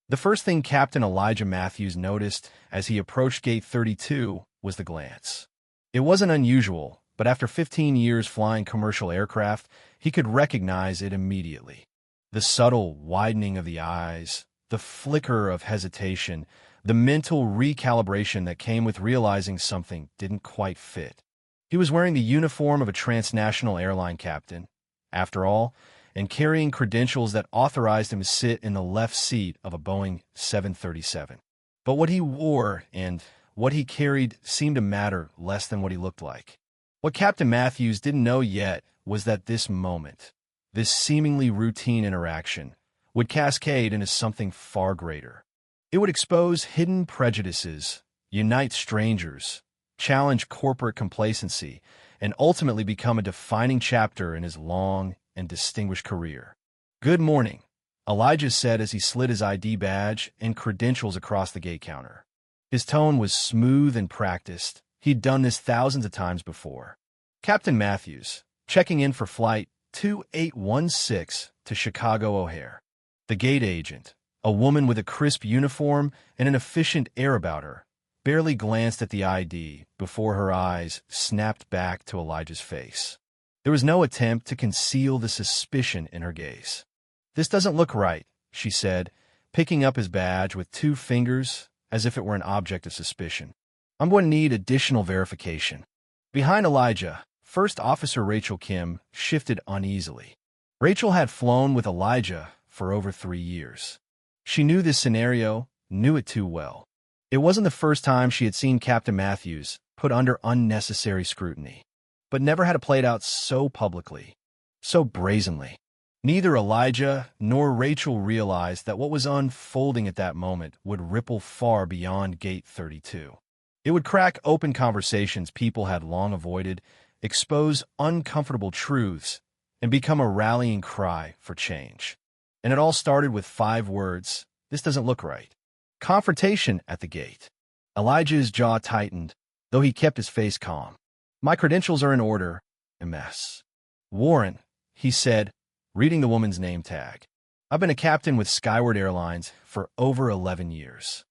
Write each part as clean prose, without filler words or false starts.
The first thing Captain Elijah Matthews noticed as he approached Gate 32 was the glance. It wasn't unusual, but after 15 years flying commercial aircraft, he could recognize it immediately. The subtle widening of the eyes, the flicker of hesitation, the mental recalibration that came with realizing something didn't quite fit. He was wearing the uniform of a transnational airline captain, after all, and carrying credentials that authorized him to sit in the left seat of a Boeing 737. But what he wore and what he carried seemed to matter less than what he looked like. What Captain Matthews didn't know yet was that this moment, this seemingly routine interaction, would cascade into something far greater. It would expose hidden prejudices, unite strangers, challenge corporate complacency, and ultimately become a defining chapter in his long and distinguished career. "Good morning," Elijah said as he slid his ID badge and credentials across the gate counter. His tone was smooth and practiced. He'd done this thousands of times before. "Captain Matthews, checking in for Flight 2816 to Chicago O'Hare." The gate agent, a woman with a crisp uniform and an efficient air about her, barely glanced at the ID before her eyes snapped back to Elijah's face. There was no attempt to conceal the suspicion in her gaze. "This doesn't look right," she said, picking up his badge with 2 fingers as if it were an object of suspicion. "I'm going to need additional verification." Behind Elijah, First Officer Rachel Kim shifted uneasily. Rachel had flown with Elijah for over 3 years. She knew this scenario, knew it too well. It wasn't the first time she had seen Captain Matthews put under unnecessary scrutiny, but never had it played out so publicly, so brazenly. Neither Elijah nor Rachel realized that what was unfolding at that moment would ripple far beyond Gate 32. It would crack open conversations people had long avoided, expose uncomfortable truths, and become a rallying cry for change. And it all started with 5 words: "This doesn't look right." Confrontation at the gate. Elijah's jaw tightened, though he kept his face calm. "My credentials are in order, MS. Warren," he said, reading the woman's name tag. "I've been a captain with Skyward Airlines for over 11 years.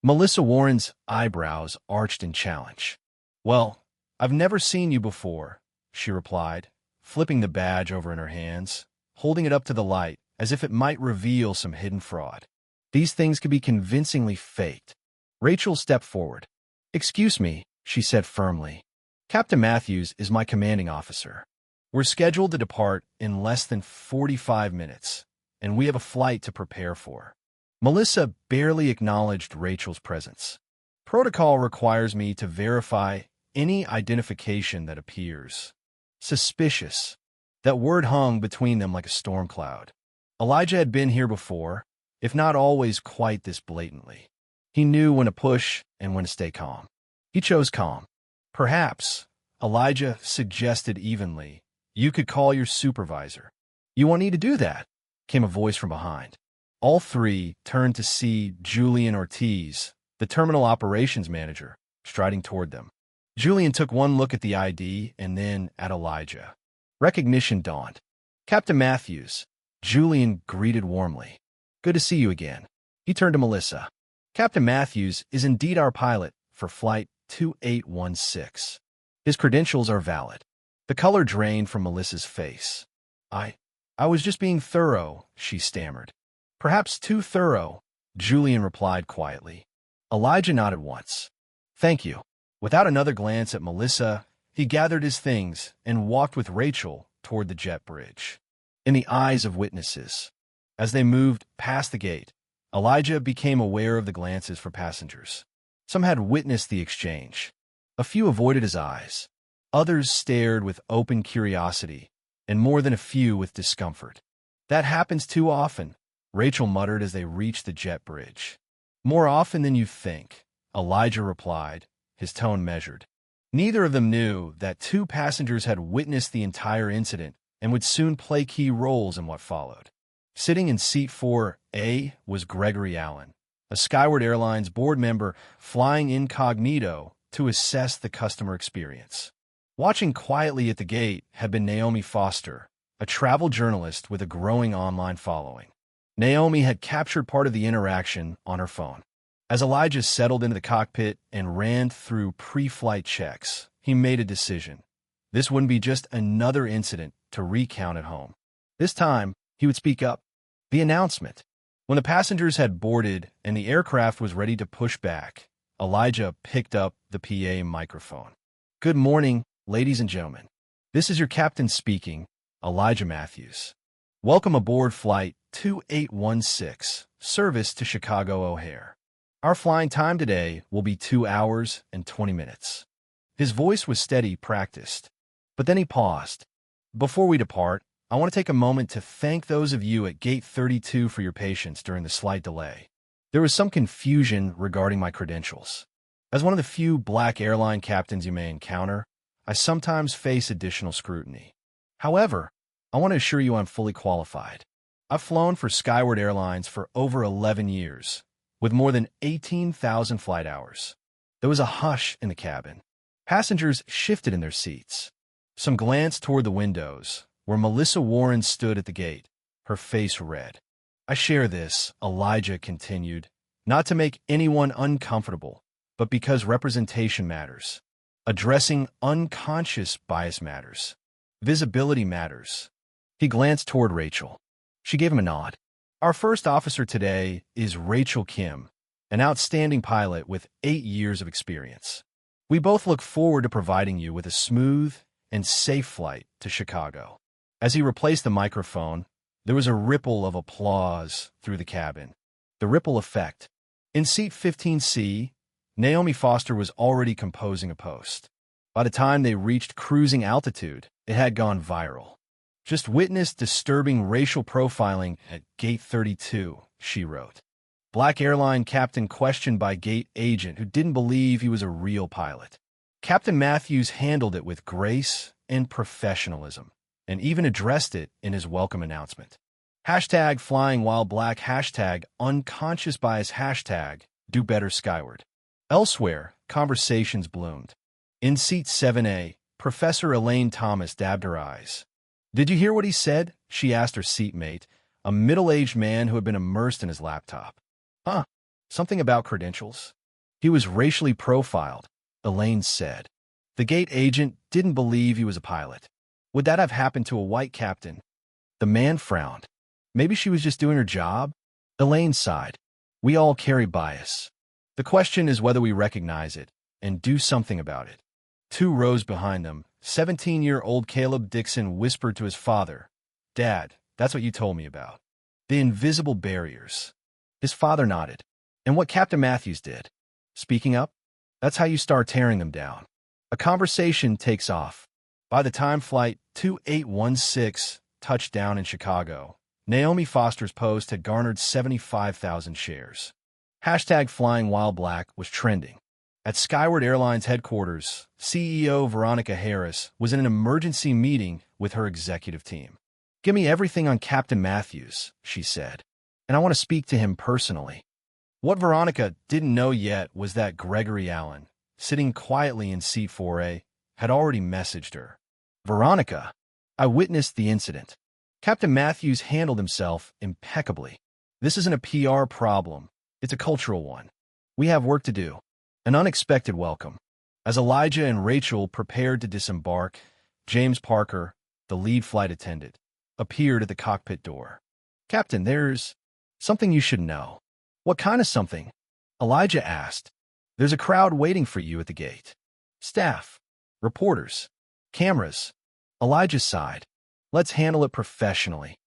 Melissa Warren's eyebrows arched in challenge. "Well, I've never seen you before," she replied, flipping the badge over in her hands, holding it up to the light as if it might reveal some hidden fraud. These things could be convincingly faked. Rachel stepped forward. "Excuse me," she said firmly. "Captain Matthews is my commanding officer. We're scheduled to depart in less than 45 minutes, and we have a flight to prepare for." Melissa barely acknowledged Rachel's presence. "Protocol requires me to verify any identification that appears suspicious." That word hung between them like a storm cloud. Elijah had been here before, if not always quite this blatantly. He knew when to push and when to stay calm. He chose calm. "Perhaps," Elijah suggested evenly, "you could call your supervisor." "You won't need to do that," came a voice from behind. All 3 turned to see Julian Ortiz, the terminal operations manager, striding toward them. Julian took one look at the ID and then at Elijah. Recognition dawned. "Captain Matthews," Julian greeted warmly. "Good to see you again." He turned to Melissa. "Captain Matthews is indeed our pilot for Flight 2816. His credentials are valid." The color drained from Melissa's face. I was just being thorough," she stammered. "Perhaps too thorough," Julian replied quietly. Elijah nodded once. "Thank you." Without another glance at Melissa, he gathered his things and walked with Rachel toward the jet bridge. In the eyes of witnesses, as they moved past the gate, Elijah became aware of the glances from passengers. Some had witnessed the exchange. A few avoided his eyes. Others stared with open curiosity, and more than a few with discomfort. "That happens too often," Rachel muttered as they reached the jet bridge. "More often than you think," Elijah replied, his tone measured. Neither of them knew that 2 passengers had witnessed the entire incident and would soon play key roles in what followed. Sitting in seat 4A was Gregory Allen, a Skyward Airlines board member flying incognito to assess the customer experience. Watching quietly at the gate had been Naomi Foster, a travel journalist with a growing online following. Naomi had captured part of the interaction on her phone. As Elijah settled into the cockpit and ran through pre-flight checks, he made a decision. This wouldn't be just another incident to recount at home. This time, he would speak up. The announcement. When the passengers had boarded and the aircraft was ready to push back, Elijah picked up the PA microphone. "Good morning, ladies and gentlemen. This is your captain speaking, Elijah Matthews. Welcome aboard Flight 2816, service to Chicago O'Hare. Our flying time today will be 2 hours and 20 minutes. His voice was steady, practiced. But then he paused. "Before we depart, I want to take a moment to thank those of you at Gate 32 for your patience during the slight delay. There was some confusion regarding my credentials. As one of the few black airline captains you may encounter, I sometimes face additional scrutiny. However, I want to assure you I'm fully qualified. I've flown for Skyward Airlines for over 11 years, with more than 18,000 flight hours." There was a hush in the cabin. Passengers shifted in their seats. Some glanced toward the windows, where Melissa Warren stood at the gate, her face red. "I share this," Elijah continued, "not to make anyone uncomfortable, but because representation matters. Addressing unconscious bias matters. Visibility matters." He glanced toward Rachel. She gave him a nod. "Our first officer today is Rachel Kim, an outstanding pilot with 8 years of experience. We both look forward to providing you with a smooth and safe flight to Chicago." As he replaced the microphone, there was a ripple of applause through the cabin. The ripple effect. In seat 15C, Naomi Foster was already composing a post. By the time they reached cruising altitude, it had gone viral. "Just witnessed disturbing racial profiling at Gate 32, she wrote. Black airline captain questioned by gate agent who didn't believe he was a real pilot. Captain Matthews handled it with grace and professionalism, and even addressed it in his welcome announcement. Hashtag flying while black, hashtag unconscious bias, hashtag do better skyward." Elsewhere, conversations bloomed. In seat 7A, Professor Elaine Thomas dabbed her eyes. "Did you hear what he said?" she asked her seatmate, a middle-aged man who had been immersed in his laptop. "Huh, something about credentials?" "He was racially profiled," Elaine said. The gate agent didn't believe he was a pilot. "Would that have happened to a white captain?" The man frowned. "Maybe she was just doing her job?" Elaine sighed. "We all carry bias. The question is whether we recognize it and do something about it." 2 rows behind them, 17-year-old Caleb Dixon whispered to his father, "Dad, that's what you told me about. The invisible barriers." His father nodded. "And what Captain Matthews did? Speaking up? That's how you start tearing them down." A conversation takes off. By the time Flight 2816 touched down in Chicago, Naomi Foster's post had garnered 75,000 shares. Hashtag flying while black was trending. At Skyward Airlines headquarters, CEO Veronica Harris was in an emergency meeting with her executive team. "Give me everything on Captain Matthews," she said, "and I want to speak to him personally." What Veronica didn't know yet was that Gregory Allen, sitting quietly in seat 4A, had already messaged her. "Veronica, I witnessed the incident. Captain Matthews handled himself impeccably. This isn't a PR problem. It's a cultural one. We have work to do." An unexpected welcome. As Elijah and Rachel prepared to disembark, James Parker, the lead flight attendant, appeared at the cockpit door. "Captain, there's something you should know." "What kind of something?" Elijah asked. "There's a crowd waiting for you at the gate. Staff, reporters, cameras." Elijah sighed. "Let's handle it professionally."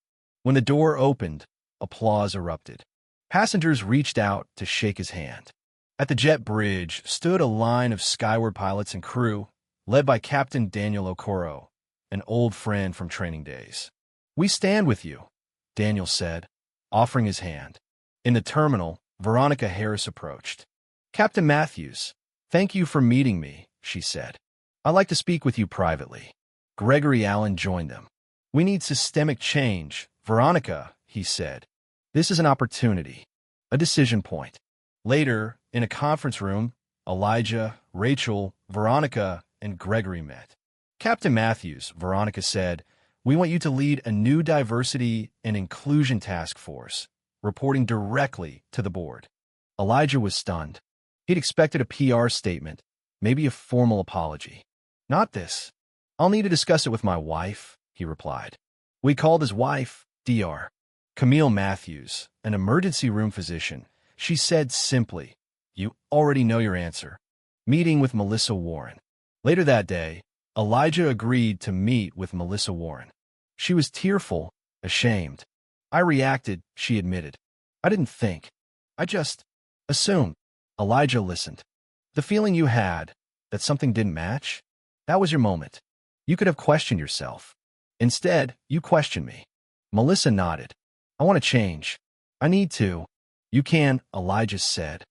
When the door opened, applause erupted. Passengers reached out to shake his hand. At the jet bridge stood a line of Skyward pilots and crew, led by Captain Daniel Okoro, an old friend from training days. "We stand with you," Daniel said, offering his hand. In the terminal, Veronica Harris approached. "Captain Matthews, thank you for meeting me," she said. "I'd like to speak with you privately." Gregory Allen joined them. "We need systemic change, Veronica," he said. "This is an opportunity, a decision point." Later, in a conference room, Elijah, Rachel, Veronica, and Gregory met. "Captain Matthews," Veronica said, "we want you to lead a new diversity and inclusion task force reporting directly to the board. Elijah was stunned. He'd expected a PR statement, maybe a formal apology. Not this. I'll need to discuss it with my wife, he replied. We called his wife, Dr. Camille Matthews, an emergency room physician. She said simply, "You already know your answer." Meeting with Melissa Warren. Later that day, Elijah agreed to meet with Melissa Warren. She was tearful, ashamed. I reacted, she admitted. I didn't think. I just assumed. Elijah listened. The feeling you had, that something didn't match, that was your moment. You could have questioned yourself. Instead, you questioned me. Melissa nodded. I want to change. I need to. You can, Elijah said.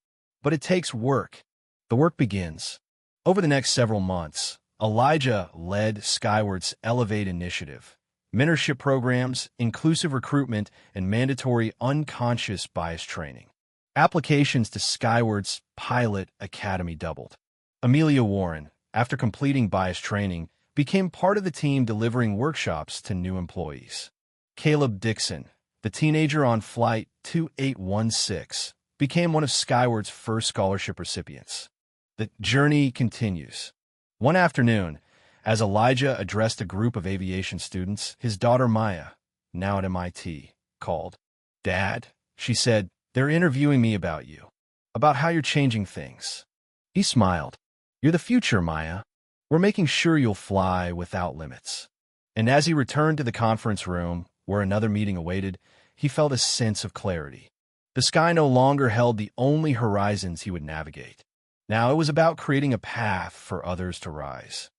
But it takes work. The work begins. Over the next several months, Elijah led Skyward's Elevate initiative. Mentorship programs, inclusive recruitment, and mandatory unconscious bias training. Applications to Skyward's Pilot Academy doubled. Amelia Warren, after completing bias training, became part of the team delivering workshops to new employees. Caleb Dixon, the teenager on Flight 2816, became one of Skyward's first scholarship recipients. The journey continues. One afternoon, as Elijah addressed a group of aviation students, his daughter Maya, now at MIT, called. "Dad," she said, "they're interviewing me about you, about how you're changing things." He smiled. "You're the future, Maya. We're making sure you'll fly without limits." And as he returned to the conference room, where another meeting awaited, he felt a sense of clarity. The sky no longer held the only horizons he would navigate. Now it was about creating a path for others to rise.